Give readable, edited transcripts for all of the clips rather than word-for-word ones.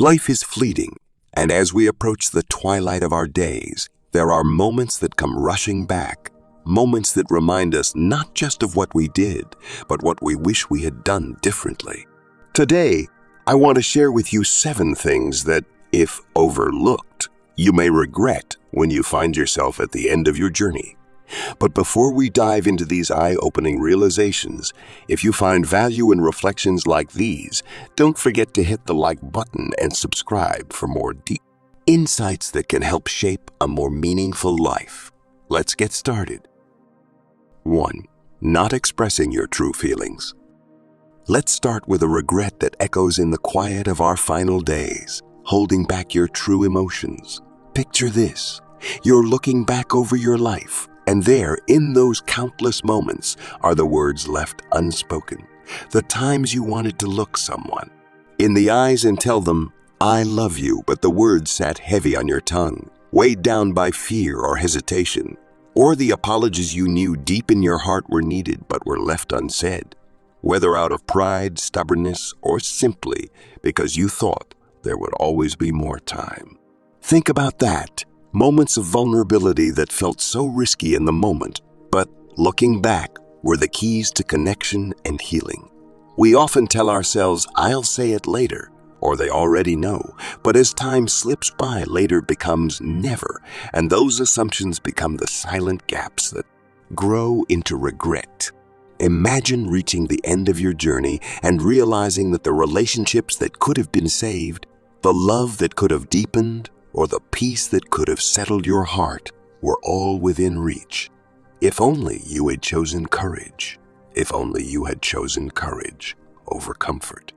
Life is fleeting, and as we approach the twilight of our days, there are moments that come rushing back, moments that remind us not just of what we did, but what we wish we had done differently. Today, I want to share with you 7 things that, if overlooked, you may regret when you find yourself at the end of your journey. But before we dive into these eye-opening realizations, if you find value in reflections like these, don't forget to hit the like button and subscribe for more deep insights that can help shape a more meaningful life. Let's get started. 1. Not expressing your true feelings. Let's start with a regret that echoes in the quiet of our final days, holding back your true emotions. Picture this. You're looking back over your life, and there, in those countless moments, are the words left unspoken, the times you wanted to look someone in the eyes and tell them, "I love you," but the words sat heavy on your tongue, weighed down by fear or hesitation, or the apologies you knew deep in your heart were needed but were left unsaid, whether out of pride, stubbornness, or simply because you thought there would always be more time. Think about that. Moments of vulnerability that felt so risky in the moment, but looking back, were the keys to connection and healing. We often tell ourselves, "I'll say it later," or "they already know," but as time slips by, later becomes never, and those assumptions become the silent gaps that grow into regret. Imagine reaching the end of your journey and realizing that the relationships that could have been saved, the love that could have deepened, or the peace that could have settled your heart were all within reach. If only you had chosen courage. If only you had chosen courage over comfort.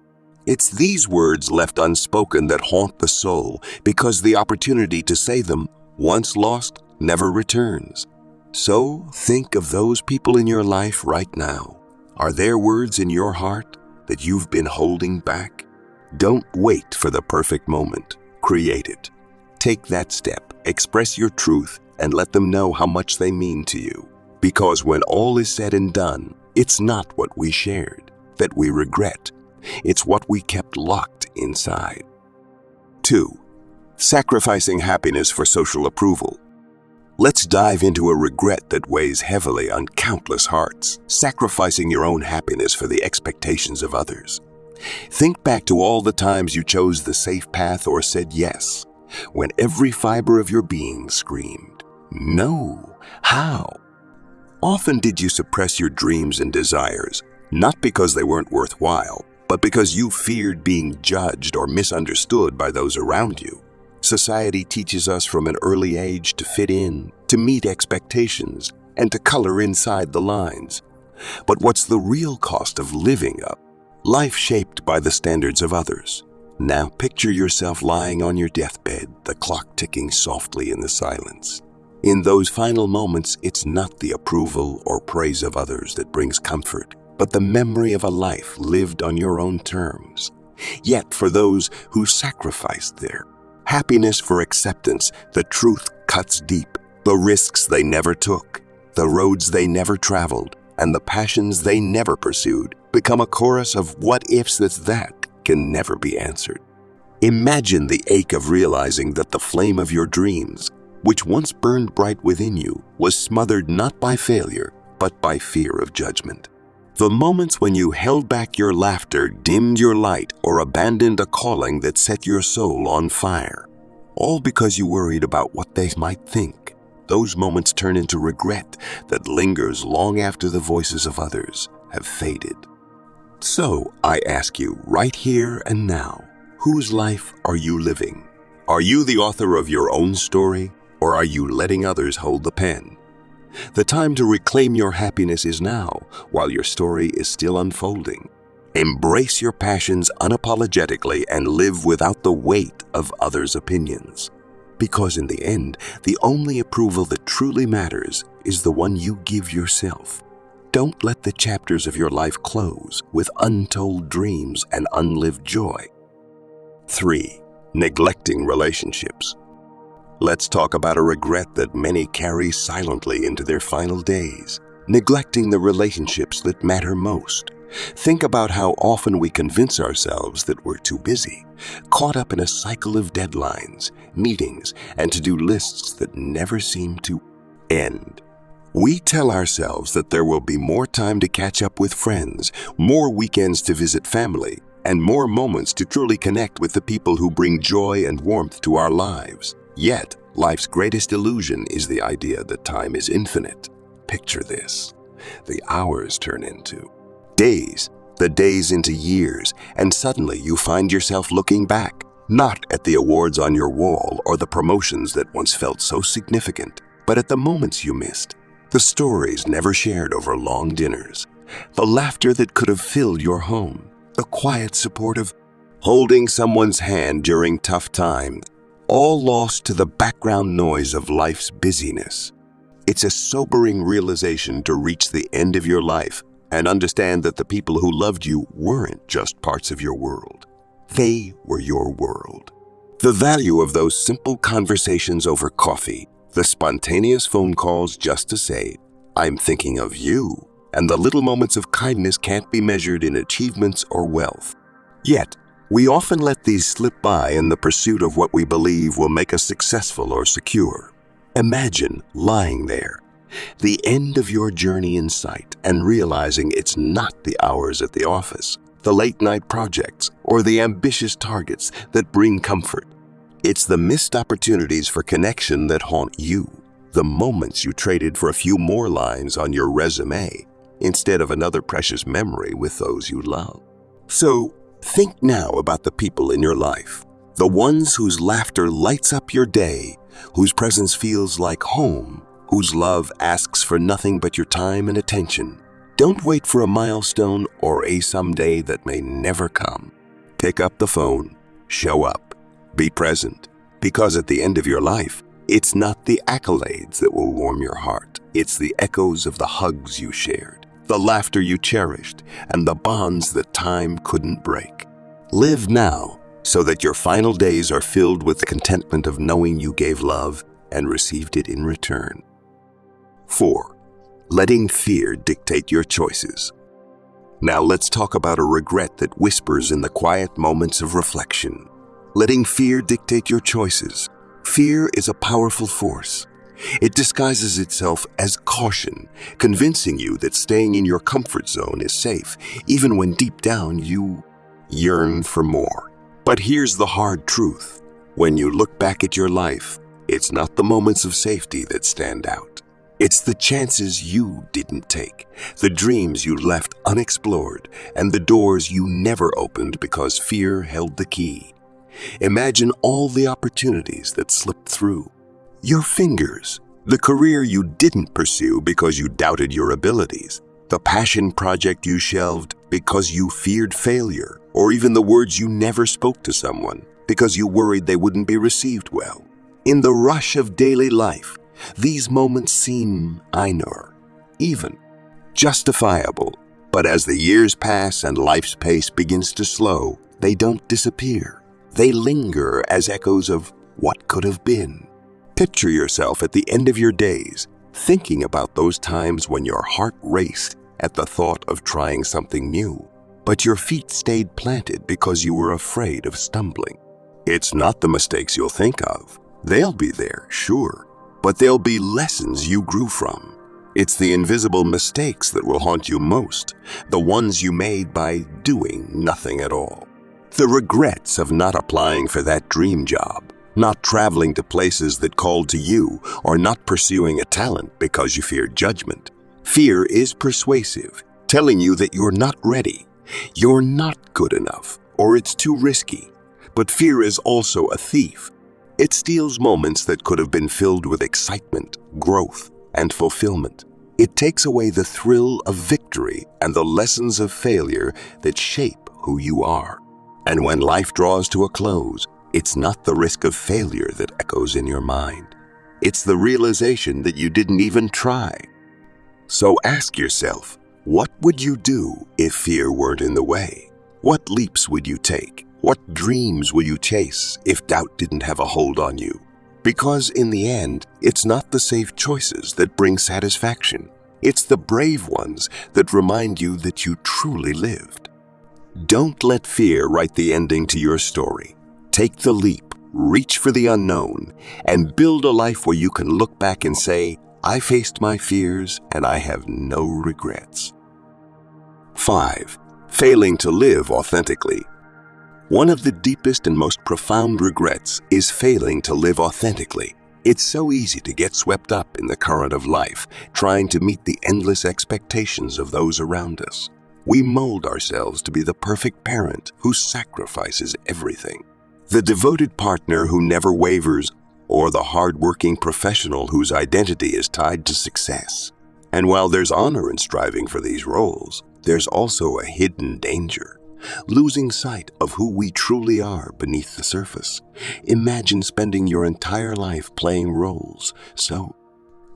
It's these words left unspoken that haunt the soul because the opportunity to say them, once lost, never returns. So think of those people in your life right now. Are there words in your heart that you've been holding back? Don't wait for the perfect moment. Create it. Take that step, express your truth, and let them know how much they mean to you. Because when all is said and done, it's not what we shared that we regret. It's what we kept locked inside. 2. Sacrificing happiness for social approval. Let's dive into a regret that weighs heavily on countless hearts, sacrificing your own happiness for the expectations of others. Think back to all the times you chose the safe path or said yes, when every fiber of your being screamed, "No, how?" Often did you suppress your dreams and desires, not because they weren't worthwhile, but because you feared being judged or misunderstood by those around you. Society teaches us from an early age to fit in, to meet expectations, and to color inside the lines. But what's the real cost of living up? Life shaped by the standards of others. Now picture yourself lying on your deathbed, the clock ticking softly in the silence. In those final moments, it's not the approval or praise of others that brings comfort, but the memory of a life lived on your own terms. Yet for those who sacrificed their happiness for acceptance, the truth cuts deep. The risks they never took, the roads they never traveled, and the passions they never pursued become a chorus of what-ifs that can never be answered. Imagine the ache of realizing that the flame of your dreams, which once burned bright within you, was smothered not by failure, but by fear of judgment. The moments when you held back your laughter, dimmed your light, or abandoned a calling that set your soul on fire, all because you worried about what they might think. Those moments turn into regret that lingers long after the voices of others have faded. So, I ask you, right here and now, whose life are you living? Are you the author of your own story, or are you letting others hold the pen? The time to reclaim your happiness is now, while your story is still unfolding. Embrace your passions unapologetically and live without the weight of others' opinions. Because in the end, the only approval that truly matters is the one you give yourself. Don't let the chapters of your life close with untold dreams and unlived joy. 3. Neglecting relationships. Let's talk about a regret that many carry silently into their final days. Neglecting the relationships that matter most. Think about how often we convince ourselves that we're too busy, caught up in a cycle of deadlines, meetings, and to-do lists that never seem to end. We tell ourselves that there will be more time to catch up with friends, more weekends to visit family, and more moments to truly connect with the people who bring joy and warmth to our lives. Yet, life's greatest illusion is the idea that time is infinite. Picture this. The hours turn into days, the days into years, and suddenly you find yourself looking back, not at the awards on your wall or the promotions that once felt so significant, but at the moments you missed, the stories never shared over long dinners, the laughter that could have filled your home, the quiet support of holding someone's hand during tough times, all lost to the background noise of life's busyness. It's a sobering realization to reach the end of your life and understand that the people who loved you weren't just parts of your world. They were your world. The value of those simple conversations over coffee, the spontaneous phone calls just to say, "I'm thinking of you," and the little moments of kindness can't be measured in achievements or wealth. Yet, we often let these slip by in the pursuit of what we believe will make us successful or secure. Imagine lying there, the end of your journey in sight, and realizing it's not the hours at the office, the late-night projects, or the ambitious targets that bring comfort. It's the missed opportunities for connection that haunt you, the moments you traded for a few more lines on your resume instead of another precious memory with those you love. So, think now about the people in your life, the ones whose laughter lights up your day, whose presence feels like home, whose love asks for nothing but your time and attention. Don't wait for a milestone or a someday that may never come. Pick up the phone, show up, be present, because at the end of your life, it's not the accolades that will warm your heart. It's the echoes of the hugs you shared, the laughter you cherished, and the bonds that time couldn't break. Live now so that your final days are filled with the contentment of knowing you gave love and received it in return. 4. Letting fear dictate your choices. Now let's talk about a regret that whispers in the quiet moments of reflection. Letting fear dictate your choices. Fear is a powerful force. It disguises itself as caution, convincing you that staying in your comfort zone is safe, even when deep down you yearn for more. But here's the hard truth. When you look back at your life, it's not the moments of safety that stand out. It's the chances you didn't take, the dreams you left unexplored, and the doors you never opened because fear held the key. Imagine all the opportunities that slipped through. Your fingers, the career you didn't pursue because you doubted your abilities, the passion project you shelved because you feared failure, or even the words you never spoke to someone because you worried they wouldn't be received well. In the rush of daily life, these moments seem minor, even justifiable. But as the years pass and life's pace begins to slow, they don't disappear. They linger as echoes of what could have been. Picture yourself at the end of your days, thinking about those times when your heart raced at the thought of trying something new, but your feet stayed planted because you were afraid of stumbling. It's not the mistakes you'll think of. They'll be there, sure, but they'll be lessons you grew from. It's the invisible mistakes that will haunt you most, the ones you made by doing nothing at all. The regrets of not applying for that dream job, not traveling to places that called to you, or not pursuing a talent because you feared judgment. Fear is persuasive, telling you that you're not ready, you're not good enough, or it's too risky. But fear is also a thief. It steals moments that could have been filled with excitement, growth, and fulfillment. It takes away the thrill of victory and the lessons of failure that shape who you are. And when life draws to a close, it's not the risk of failure that echoes in your mind. It's the realization that you didn't even try. So ask yourself, what would you do if fear weren't in the way? What leaps would you take? What dreams will you chase if doubt didn't have a hold on you? Because in the end, it's not the safe choices that bring satisfaction. It's the brave ones that remind you that you truly lived. Don't let fear write the ending to your story. Take the leap, reach for the unknown, and build a life where you can look back and say, I faced my fears and I have no regrets. 5. Failing to live authentically. One of the deepest and most profound regrets is failing to live authentically. It's so easy to get swept up in the current of life, trying to meet the endless expectations of those around us. We mold ourselves to be the perfect parent who sacrifices everything, the devoted partner who never wavers, or the hard-working professional whose identity is tied to success. And while there's honor in striving for these roles, there's also a hidden danger. Losing sight of who we truly are beneath the surface. Imagine spending your entire life playing roles so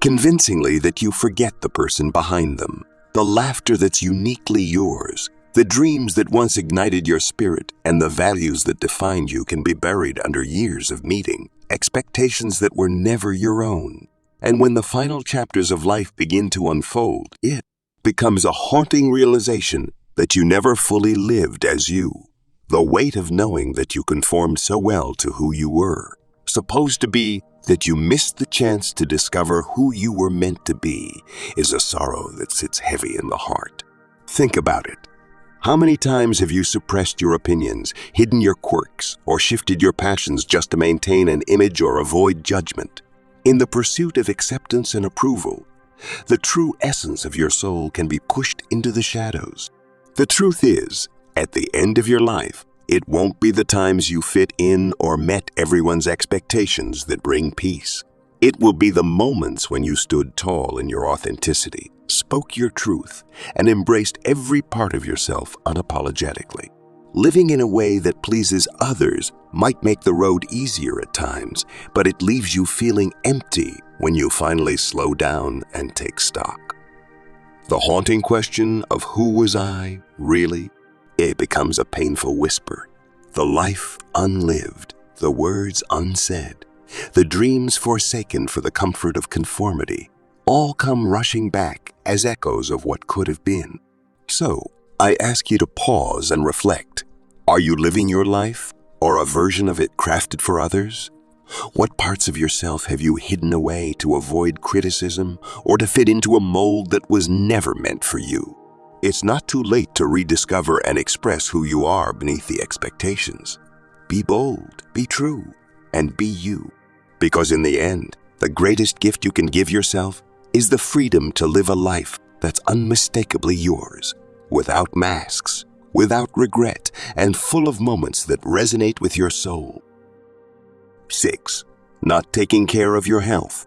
convincingly that you forget the person behind them, the laughter that's uniquely yours, the dreams that once ignited your spirit, and the values that defined you can be buried under years of meeting expectations that were never your own. And when the final chapters of life begin to unfold, it becomes a haunting realization that you never fully lived as you. The weight of knowing that you conformed so well to who you were, supposed to be that you missed the chance to discover who you were meant to be, is a sorrow that sits heavy in the heart. Think about it. How many times have you suppressed your opinions, hidden your quirks, or shifted your passions just to maintain an image or avoid judgment? In the pursuit of acceptance and approval, the true essence of your soul can be pushed into the shadows. The truth is, at the end of your life, it won't be the times you fit in or met everyone's expectations that bring peace. It will be the moments when you stood tall in your authenticity, spoke your truth, and embraced every part of yourself unapologetically. Living in a way that pleases others might make the road easier at times, but it leaves you feeling empty when you finally slow down and take stock. The haunting question of who was I, really? It becomes a painful whisper. The life unlived, the words unsaid, the dreams forsaken for the comfort of conformity, all come rushing back as echoes of what could have been. So, I ask you to pause and reflect. Are you living your life, or a version of it crafted for others? What parts of yourself have you hidden away to avoid criticism or to fit into a mold that was never meant for you? It's not too late to rediscover and express who you are beneath the expectations. Be bold, be true, and be you. Because in the end, the greatest gift you can give yourself is the freedom to live a life that's unmistakably yours, without masks, without regret, and full of moments that resonate with your soul. 6. Not taking care of your health.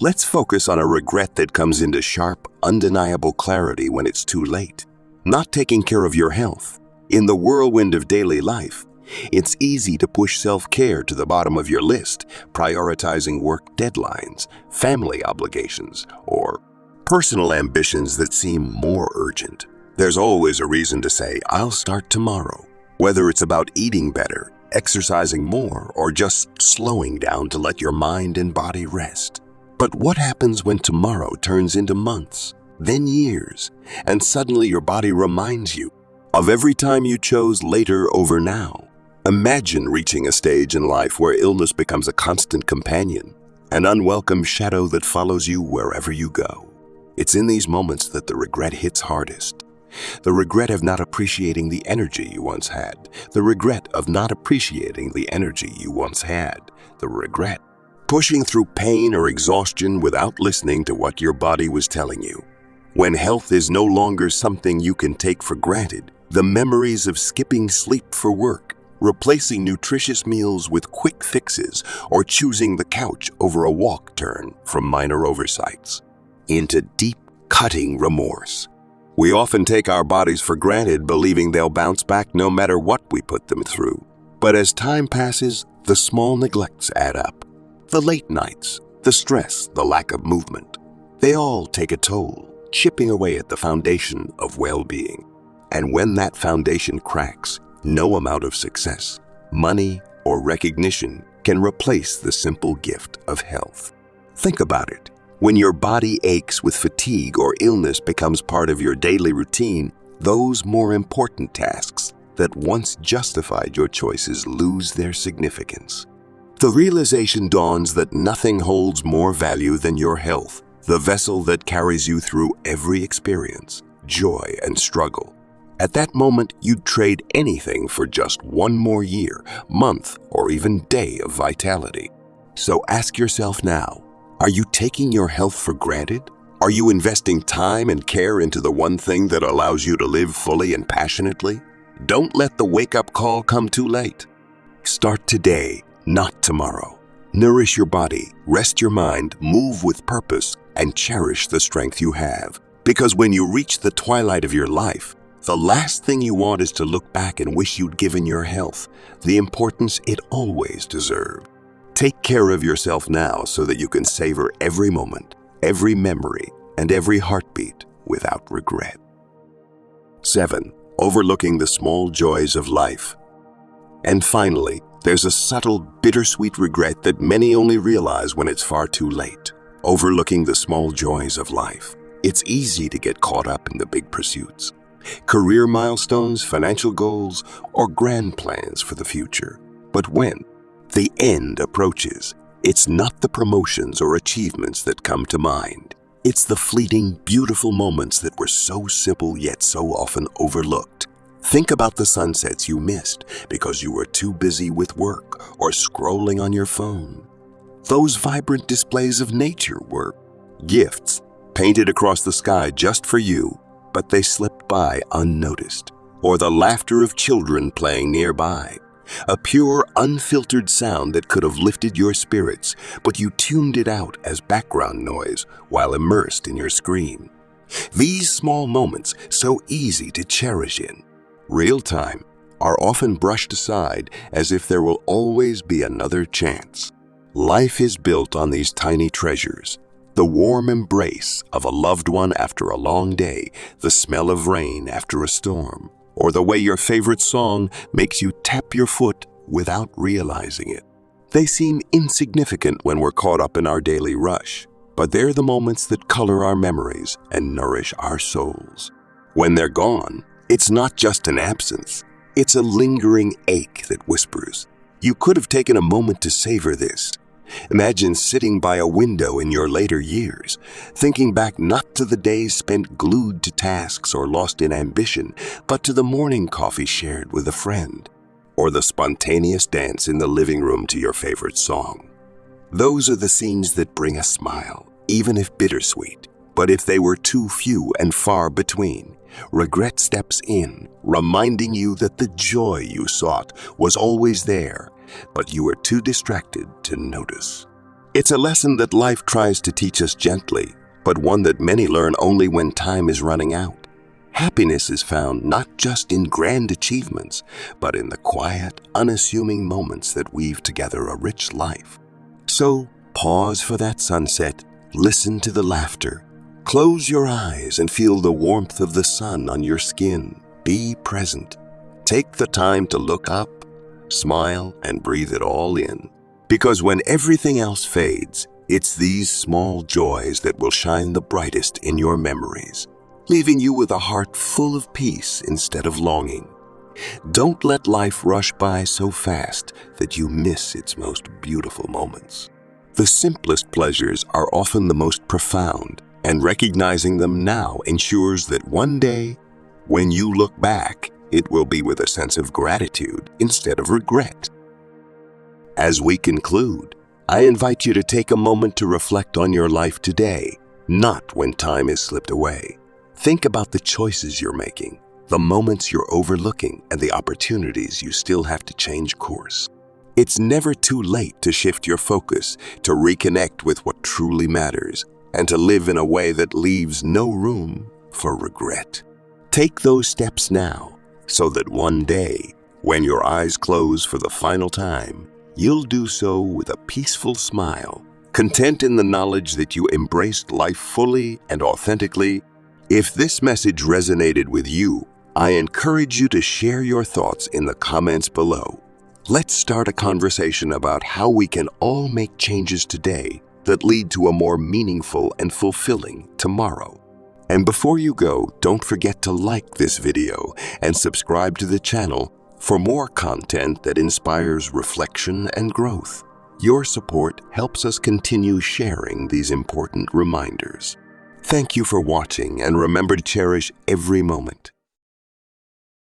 Let's focus on a regret that comes into sharp, undeniable clarity when it's too late. Not taking care of your health. In the whirlwind of daily life, it's easy to push self-care to the bottom of your list, prioritizing work deadlines, family obligations, or personal ambitions that seem more urgent. There's always a reason to say, I'll start tomorrow, whether it's about eating better, exercising more, or just slowing down to let your mind and body rest. But what happens when tomorrow turns into months, then years, and suddenly your body reminds you of every time you chose later over now? Imagine reaching a stage in life where illness becomes a constant companion, an unwelcome shadow that follows you wherever you go. It's in these moments that the regret hits hardest. The regret of not appreciating the energy you once had. The regret of not appreciating the energy you once had. The regret pushing through pain or exhaustion without listening to what your body was telling you. When health is no longer something you can take for granted, the memories of skipping sleep for work, replacing nutritious meals with quick fixes, or choosing the couch over a walk turn from minor oversights into deep, cutting remorse. We often take our bodies for granted, believing they'll bounce back no matter what we put them through. But as time passes, the small neglects add up. The late nights, the stress, the lack of movement, they all take a toll, chipping away at the foundation of well-being. And when that foundation cracks, no amount of success, money, or recognition can replace the simple gift of health. Think about it. When your body aches with fatigue or illness becomes part of your daily routine, those more important tasks that once justified your choices lose their significance. The realization dawns that nothing holds more value than your health, the vessel that carries you through every experience, joy and struggle. At that moment, you'd trade anything for just one more year, month, or even day of vitality. So ask yourself now, are you taking your health for granted? Are you investing time and care into the one thing that allows you to live fully and passionately? Don't let the wake-up call come too late. Start today, not tomorrow. Nourish your body, rest your mind, move with purpose, and cherish the strength you have. Because when you reach the twilight of your life, the last thing you want is to look back and wish you'd given your health the importance it always deserved. Take care of yourself now so that you can savor every moment, every memory, and every heartbeat without regret. 7. Overlooking the small joys of life. And finally, there's a subtle, bittersweet regret that many only realize when it's far too late. Overlooking the small joys of life. It's easy to get caught up in the big pursuits. Career milestones, financial goals, or grand plans for the future. But when the end approaches, it's not the promotions or achievements that come to mind. It's the fleeting, beautiful moments that were so simple yet so often overlooked. Think about the sunsets you missed because you were too busy with work or scrolling on your phone. Those vibrant displays of nature were gifts painted across the sky just for you, but they slipped by unnoticed. Or the laughter of children playing nearby. A pure, unfiltered sound that could have lifted your spirits, but you tuned it out as background noise while immersed in your screen. These small moments, so easy to cherish in real time, are often brushed aside as if there will always be another chance. Life is built on these tiny treasures. The warm embrace of a loved one after a long day, the smell of rain after a storm, or the way your favorite song makes you tap your foot without realizing it. They seem insignificant when we're caught up in our daily rush, but they're the moments that color our memories and nourish our souls. When they're gone, it's not just an absence. It's a lingering ache that whispers, "You could have taken a moment to savor this." Imagine sitting by a window in your later years, thinking back not to the days spent glued to tasks or lost in ambition, but to the morning coffee shared with a friend, or the spontaneous dance in the living room to your favorite song. Those are the scenes that bring a smile, even if bittersweet. But if they were too few and far between, regret steps in, reminding you that the joy you sought was always there, but you were too distracted to notice. It's a lesson that life tries to teach us gently, but one that many learn only when time is running out. Happiness is found not just in grand achievements, but in the quiet, unassuming moments that weave together a rich life. So, pause for that sunset, listen to the laughter, close your eyes and feel the warmth of the sun on your skin. Be present. Take the time to look up, smile, and breathe it all in. Because when everything else fades, it's these small joys that will shine the brightest in your memories, leaving you with a heart full of peace instead of longing. Don't let life rush by so fast that you miss its most beautiful moments. The simplest pleasures are often the most profound, and recognizing them now ensures that one day, when you look back, it will be with a sense of gratitude instead of regret. As we conclude, I invite you to take a moment to reflect on your life today, not when time has slipped away. Think about the choices you're making, the moments you're overlooking, and the opportunities you still have to change course. It's never too late to shift your focus, to reconnect with what truly matters, and to live in a way that leaves no room for regret. Take those steps now, so that one day, when your eyes close for the final time, you'll do so with a peaceful smile, content in the knowledge that you embraced life fully and authentically. If this message resonated with you, I encourage you to share your thoughts in the comments below. Let's start a conversation about how we can all make changes today that lead to a more meaningful and fulfilling tomorrow. And before you go, don't forget to like this video and subscribe to the channel for more content that inspires reflection and growth. Your support helps us continue sharing these important reminders. Thank you for watching, and remember to cherish every moment.